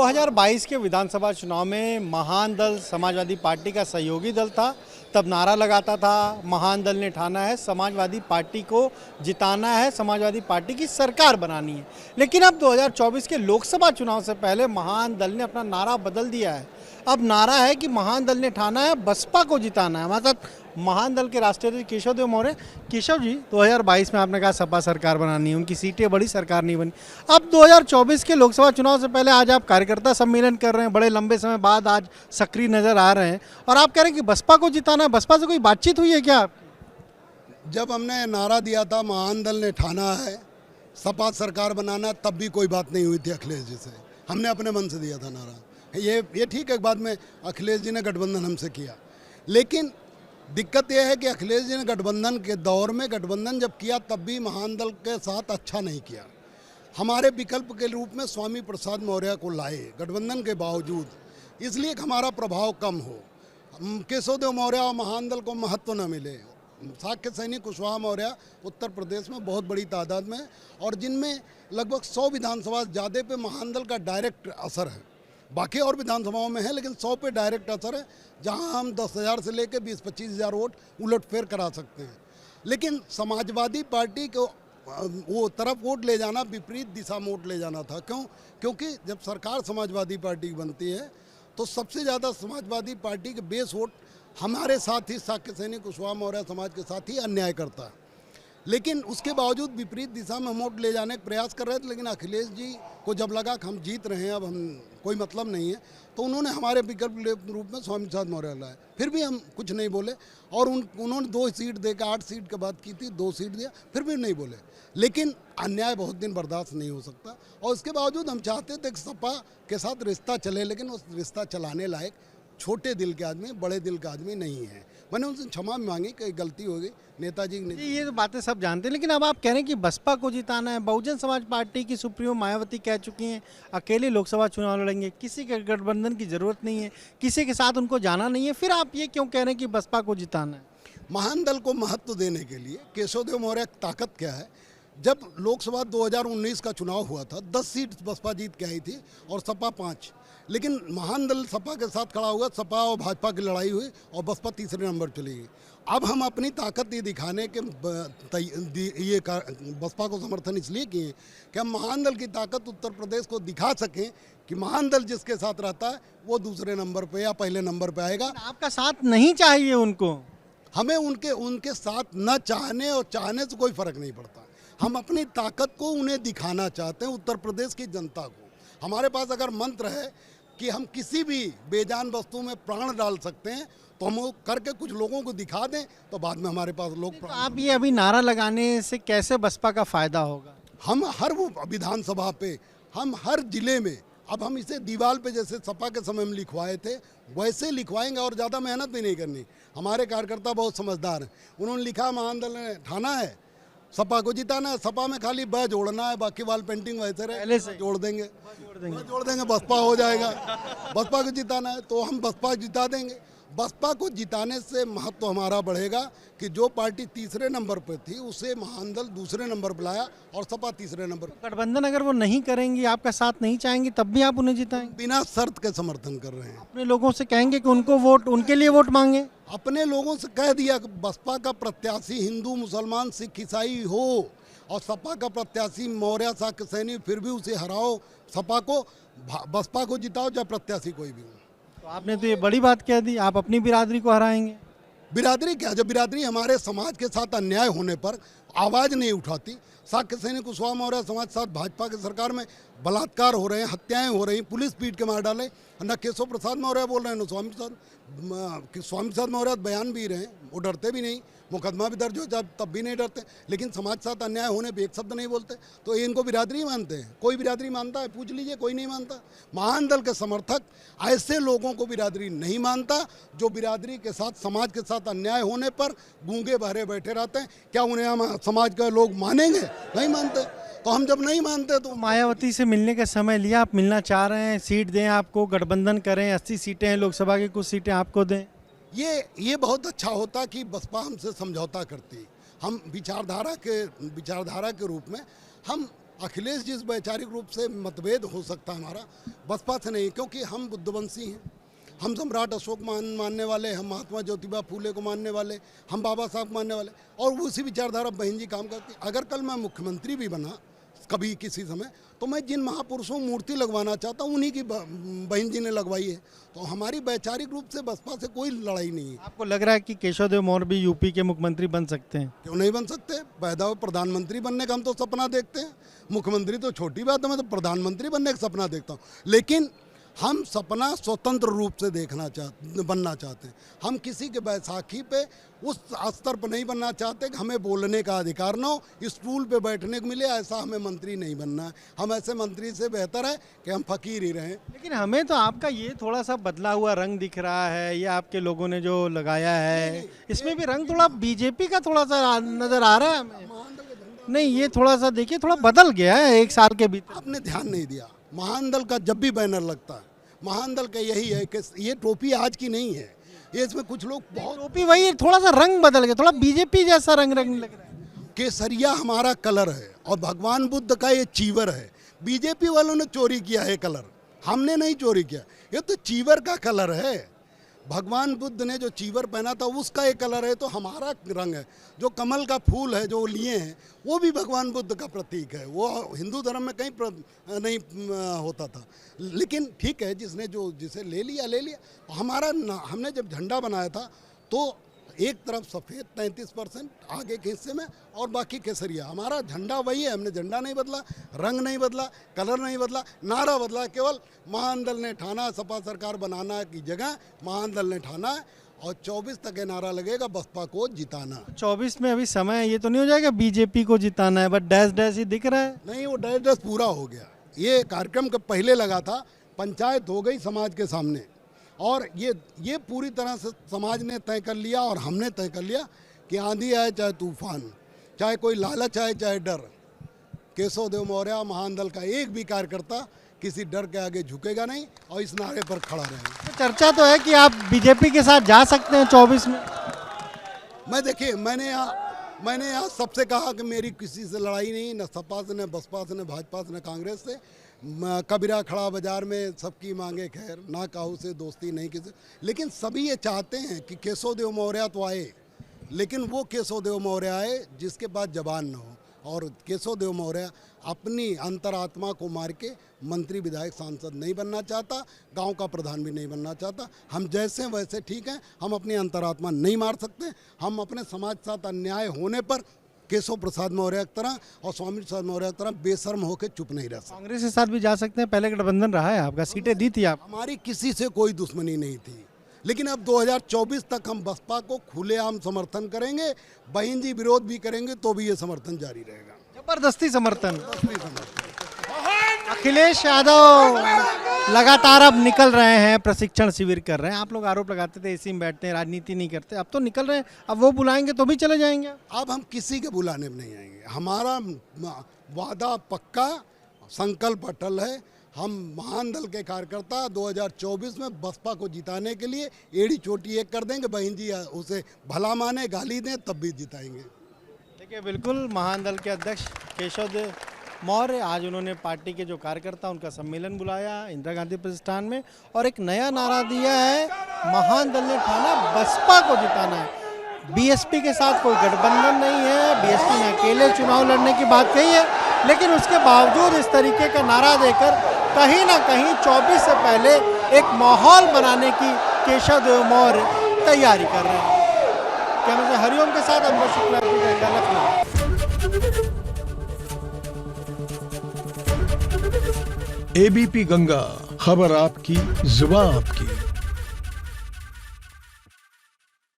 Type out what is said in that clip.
2022 के विधानसभा चुनाव में महान दल समाजवादी पार्टी का सहयोगी दल था। तब नारा लगाता था, महान दल ने ठाना है समाजवादी पार्टी को जिताना है, समाजवादी पार्टी की सरकार बनानी है। लेकिन अब 2024 के लोकसभा चुनाव से पहले महान दल ने अपना नारा बदल दिया है। अब नारा है कि महान दल ने ठाना है बसपा को जिताना है। हमारे साथ महान दल के राष्ट्रीय अध्यक्ष केशव देव मौर्य। केशव जी, 2022 में आपने कहा सपा सरकार बनानी है, उनकी सीटें बड़ी, सरकार नहीं बनी। अब 2024 के लोकसभा चुनाव से पहले आज आप कार्यकर्ता सम्मेलन कर रहे हैं, बड़े लंबे समय बाद आज सक्रिय नजर आ रहे हैं और आप कह रहे हैं कि बसपा को जिताना है। बसपा से कोई बातचीत हुई है क्या? जब हमने नारा दिया था महान दल ने ठाना है सपा सरकार बनाना, तब भी कोई बात नहीं हुई थी अखिलेश जी से। हमने अपने मन से दिया था नारा। ये ठीक है, बाद में अखिलेश जी ने गठबंधन हमसे किया, लेकिन दिक्कत यह है कि अखिलेश जी ने गठबंधन के दौर में गठबंधन जब किया तब भी महान दल के साथ अच्छा नहीं किया। हमारे विकल्प के रूप में स्वामी प्रसाद मौर्य को लाए गठबंधन के बावजूद, इसलिए कि हमारा प्रभाव कम हो, केशव देव मौर्य और महान दल को महत्व न मिले। साक्य सैनिक कुशवाहा मौर्य उत्तर प्रदेश में बहुत बड़ी तादाद में, और जिनमें लगभग 100 विधानसभा ज़्यादा पे महान दल का डायरेक्ट असर है। बाकी और विधानसभाओं में है, लेकिन 100 पे डायरेक्ट असर है, जहां हम 10,000 से लेकर 20-25 हज़ार वोट उलटफेर करा सकते हैं। लेकिन समाजवादी पार्टी को वो तरफ वोट ले जाना, विपरीत दिशा में वोट ले जाना था। क्योंकि जब सरकार समाजवादी पार्टी की बनती है तो सबसे ज़्यादा समाजवादी पार्टी के बेस वोट हमारे साथ ही साक्य सैनिक कुशवाहा मौर्य समाज के साथ ही अन्याय करता है। लेकिन उसके बावजूद विपरीत दिशा में वोट ले जाने का प्रयास कर रहे थे। लेकिन अखिलेश जी को जब लगा कि हम जीत रहे हैं, अब हम कोई मतलब नहीं है, तो उन्होंने हमारे विकल्प रूप में स्वामी प्रसाद मौर्य लाए। फिर भी हम कुछ नहीं बोले, और उन्होंने 2 सीट देकर 8 सीट की बात की थी, 2 सीट दिया, फिर भी नहीं बोले। लेकिन अन्याय बहुत दिन बर्दाश्त नहीं हो सकता, और उसके बावजूद हम चाहते थे कि सपा के साथ रिश्ता चले, लेकिन उस रिश्ता चलाने लायक छोटे दिल के आदमी, बड़े दिल का आदमी नहीं है। मैंने उनसे क्षमा मांगी कि गलती हो गई, नेताजी ने। ये तो बातें सब जानते हैं, लेकिन अब आप कह रहे हैं कि बसपा को जिताना है। बहुजन समाज पार्टी की सुप्रीमो मायावती कह चुकी हैं अकेले लोकसभा चुनाव लड़ेंगे, किसी के गठबंधन की जरूरत नहीं है, किसी के साथ उनको जाना नहीं है। फिर आप ये क्यों कह रहे हैं कि बसपा को जिताना है? महान दल को महत्व देने के लिए केशव देव मौर्य की ताकत क्या है? जब लोकसभा 2019 का चुनाव हुआ था, 10 सीट बसपा जीत के आई थी और सपा 5। लेकिन महान दल सपा के साथ खड़ा हुआ, सपा और भाजपा की लड़ाई हुई और बसपा तीसरे नंबर चली गई। अब हम अपनी ताकत ये दिखाने के बसपा को समर्थन इसलिए किए कि हम महान दल की ताकत उत्तर प्रदेश को दिखा सकें कि महान दल जिसके साथ रहता है वो दूसरे नंबर पे या पहले नंबर पे आएगा। आपका साथ नहीं चाहिए उनको? हमें उनके साथ न चाहने और चाहने से कोई फर्क नहीं पड़ता। हम अपनी ताकत को उन्हें दिखाना चाहते हैं, उत्तर प्रदेश की जनता को। हमारे पास अगर मंत्र है कि हम किसी भी बेजान वस्तु में प्राण डाल सकते हैं, तो हम वो करके कुछ लोगों को दिखा दें, तो बाद में हमारे पास लोग तो आप ये अभी नारा लगाने से कैसे बसपा का फायदा होगा? हम हर वो विधानसभा पे, हम हर जिले में, अब हम इसे दीवार पे जैसे सपा के समय में लिखवाए थे वैसे लिखवाएंगे, और ज़्यादा मेहनत भी नहीं करनी। हमारे कार्यकर्ता बहुत समझदार हैं, उन्होंने लिखा महान दल ने ठाना है सपा को जिताना है। सपा में खाली ब जोड़ना है, बाकी वाल पेंटिंग वैसे रहे, जोड़ देंगे, बसपा हो जाएगा। बसपा को जिताना है तो हम बसपा जिता देंगे। बसपा को जिताने से महत्व हमारा बढ़ेगा कि जो पार्टी तीसरे नंबर पर थी उसे महान दल दूसरे नंबर पर लाया और सपा तीसरे नंबर पर। गठबंधन अगर वो नहीं करेंगी, आपका साथ नहीं चाहेंगी, तब भी आप उन्हें जिताएंगे? बिना शर्त के समर्थन कर रहे हैं। अपने लोगों से कहेंगे कि उनको वोट, उनके लिए वोट मांगे? अपने लोगों से कह दिया कि बसपा का प्रत्याशी हिंदू, मुसलमान, सिख, ईसाई हो, और सपा का प्रत्याशी मौर्य साक्य सैनिक, फिर भी उसे हराओ। सपा को, बसपा को जिताओ, चाहे प्रत्याशी कोई भी हो। तो आपने तो ये बड़ी बात कह दी, आप अपनी बिरादरी को हराएंगे? बिरादरी क्या, जब बिरादरी हमारे समाज के साथ अन्याय होने पर आवाज़ नहीं उठाती। साक्य सैनिक कुशवाहा मौर्य समाज के साथ भाजपा की सरकार में बलात्कार हो रहे हैं, हत्याएं हो रही, पुलिस पीट के मार डाले। न केशव प्रसाद मौर्य बोल रहे हैं, न स्वामी प्रसाद मौर्य बयान भी रहे, वो डरते भी नहीं, मुकदमा भी दर्ज हो जाए तब भी नहीं डरते। लेकिन समाज के साथ अन्याय होने पर एक शब्द नहीं बोलते, तो ये इनको बिरादरी मानते हैं? कोई बिरादरी मानता है? पूछ लीजिए, कोई नहीं मानता। महान दल के समर्थक ऐसे लोगों को बिरादरी नहीं मानता जो बिरादरी के साथ, समाज के साथ अन्याय होने पर गूंगे बहरे बैठे रहते हैं। क्या उन्हें हम समाज के लोग मानेंगे? नहीं मानते। तो हम जब नहीं मानते तो मायावती से मिलने का समय लिया, आप मिलना चाह रहे हैं, सीट दें आपको, गठबंधन करें, 80 सीटें हैं लोकसभा की, कुछ सीटें आपको दें? ये बहुत अच्छा होता कि बसपा हमसे समझौता करती। हम विचारधारा के रूप में हम अखिलेश जी वैचारिक रूप से मतभेद हो सकता है हमारा, बसपा से नहीं, क्योंकि हम बुद्धवंशी हैं। हम सम्राट अशोक मानने वाले, हम महात्मा ज्योतिबा फूले को मानने वाले, हम बाबा साहब को मानने वाले, और उसी विचारधारा बहन जी काम करती। अगर कल मैं मुख्यमंत्री भी बना कभी किसी समय, तो मैं जिन महापुरुषों मूर्ति लगवाना चाहता हूँ उन्हीं की बहन जी ने लगवाई है। तो हमारी वैचारिक रूप से बसपा से कोई लड़ाई नहीं है। आपको लग रहा है कि केशव देव मौर्य भी यूपी के मुख्यमंत्री बन सकते हैं? क्यों नहीं बन सकते? पैदा हुए प्रधानमंत्री बनने का हम तो सपना देखते हैं। मुख्यमंत्री तो छोटी बात है, मैं तो प्रधानमंत्री बनने का सपना देखता हूँ। लेकिन हम सपना स्वतंत्र रूप से बनना चाहते हैं। हम किसी के बैसाखी पे उस स्तर पर नहीं बनना चाहते कि हमें बोलने का अधिकार ना हो, स्टूल पे बैठने को मिले, ऐसा हमें मंत्री नहीं बनना है। हम ऐसे मंत्री से बेहतर है कि हम फकीर ही रहें। लेकिन हमें तो आपका ये थोड़ा सा बदला हुआ रंग दिख रहा है, ये आपके लोगों ने जो लगाया है, इसमें भी रंग थोड़ा बीजेपी का थोड़ा सा नजर आ रहा है हमें। नहीं, ये थोड़ा सा देखिए, थोड़ा बदल गया है एक साल के भीतर। आपने ध्यान नहीं दिया, महान दल का जब भी बैनर लगता है, महान दल का यही है कि ये टोपी आज की नहीं है, ये इसमें कुछ लोग बहुत टोपी वही है, थोड़ा सा रंग बदल गया, थोड़ा बीजेपी जैसा रंग लग रहा है। केसरिया हमारा कलर है और भगवान बुद्ध का ये चीवर है। बीजेपी वालों ने चोरी किया है कलर, हमने नहीं चोरी किया। ये तो चीवर का कलर है। भगवान बुद्ध ने जो चीवर पहना था उसका एक कलर है, तो हमारा रंग है। जो कमल का फूल है जो लिए हैं, वो भी भगवान बुद्ध का प्रतीक है। वो हिंदू धर्म में कहीं नहीं होता था। लेकिन ठीक है, जिसे ले लिया। हमने जब झंडा बनाया था तो एक तरफ सफ़ेद 33% आगे के हिस्से में और बाकी केसरिया। हमारा झंडा वही है, हमने झंडा नहीं बदला, रंग नहीं बदला, कलर नहीं बदला, नारा बदला। केवल महान दल ने ठाना सपा सरकार बनाना की जगह महान दल ने ठाना है, और 24 तक ये नारा लगेगा बसपा को जिताना। 24 में अभी समय है, ये तो नहीं हो जाएगा बीजेपी को जिताना है, बट डैश डैश ही दिख रहा है। नहीं, वो डैश पूरा हो गया। ये कार्यक्रम का पहले लगा था, पंचायत हो गई समाज के सामने, और ये पूरी तरह से समाज ने तय कर लिया और हमने तय कर लिया कि आंधी आए चाहे तूफान, चाहे कोई लालच आए चाहे डर, केशव देव मौर्य महान दल का एक भी कार्यकर्ता किसी डर के आगे झुकेगा नहीं और इस नारे पर खड़ा रहेगा। तो चर्चा तो है कि आप बीजेपी के साथ जा सकते हैं 24 में। देखिए, मैंने यहाँ सबसे कहा कि मेरी किसी से लड़ाई नहीं, न सपा से, न बसपा से, न भाजपा से, न कांग्रेस से। कबीरा खड़ा बाजार में सबकी मांगे खैर, ना काहू से दोस्ती नहीं किसी। लेकिन सभी ये चाहते हैं कि केशव देव मौर्य तो आए, लेकिन वो केशव देव मौर्य आए जिसके पास जबान न हो। और केशव देव मौर्य अपनी अंतरात्मा को मार के मंत्री विधायक सांसद नहीं बनना चाहता, गांव का प्रधान भी नहीं बनना चाहता। हम जैसे वैसे ठीक हैं, हम अपनी अंतरात्मा नहीं मार सकते। हम अपने समाज के साथ अन्याय होने पर केशव प्रसाद मौर्य की तरह और स्वामी प्रसाद मौर्य की तरह बेशर्म होकर चुप नहीं रह सकते। कांग्रेस के साथ भी जा सकते हैं, पहले गठबंधन रहा है आपका, सीटें दी थी आप। हमारी किसी से कोई दुश्मनी नहीं थी, लेकिन अब 2024 तक हम बसपा को खुलेआम समर्थन करेंगे। बहन जी विरोध भी करेंगे तो भी ये समर्थन जारी रहेगा। जबरदस्ती समर्थन। अखिलेश यादव लगातार अब निकल रहे हैं, प्रशिक्षण शिविर कर रहे हैं। आप लोग आरोप लगाते थे एसी में बैठते हैं, राजनीति नहीं करते, अब तो निकल रहे हैं। अब वो बुलाएंगे तो भी चले जाएंगे। अब हम किसी के बुलाने में नहीं आएंगे। हमारा वादा पक्का, संकल्प अटल है। हम महान दल के कार्यकर्ता 2024 में बसपा को जिताने के लिए एड़ी चोटी एक कर देंगे। बहन जी उसे भला माने, गाली दें, तब भी जिताएंगे। देखिए, बिल्कुल महान दल के अध्यक्ष केशव देव मौर्य, आज उन्होंने पार्टी के जो कार्यकर्ता उनका सम्मेलन बुलाया इंदिरा गांधी प्रतिष्ठान में, और एक नया नारा दिया है, महान दल ने ठाना बसपा को जिताना है। बीएसपी के साथ कोई गठबंधन नहीं है, बीएसपी ने अकेले चुनाव लड़ने की बात कही है, लेकिन उसके बावजूद इस तरीके का नारा देकर कहीं ना कहीं 24 से पहले एक माहौल बनाने की केशव देव मौर्य तैयारी कर रहे हैं। कैमरे से हरिओम के साथ अमर शुक्ला, लखनऊ। एबीपी गंगा, खबर आपकी, जुबान आपकी।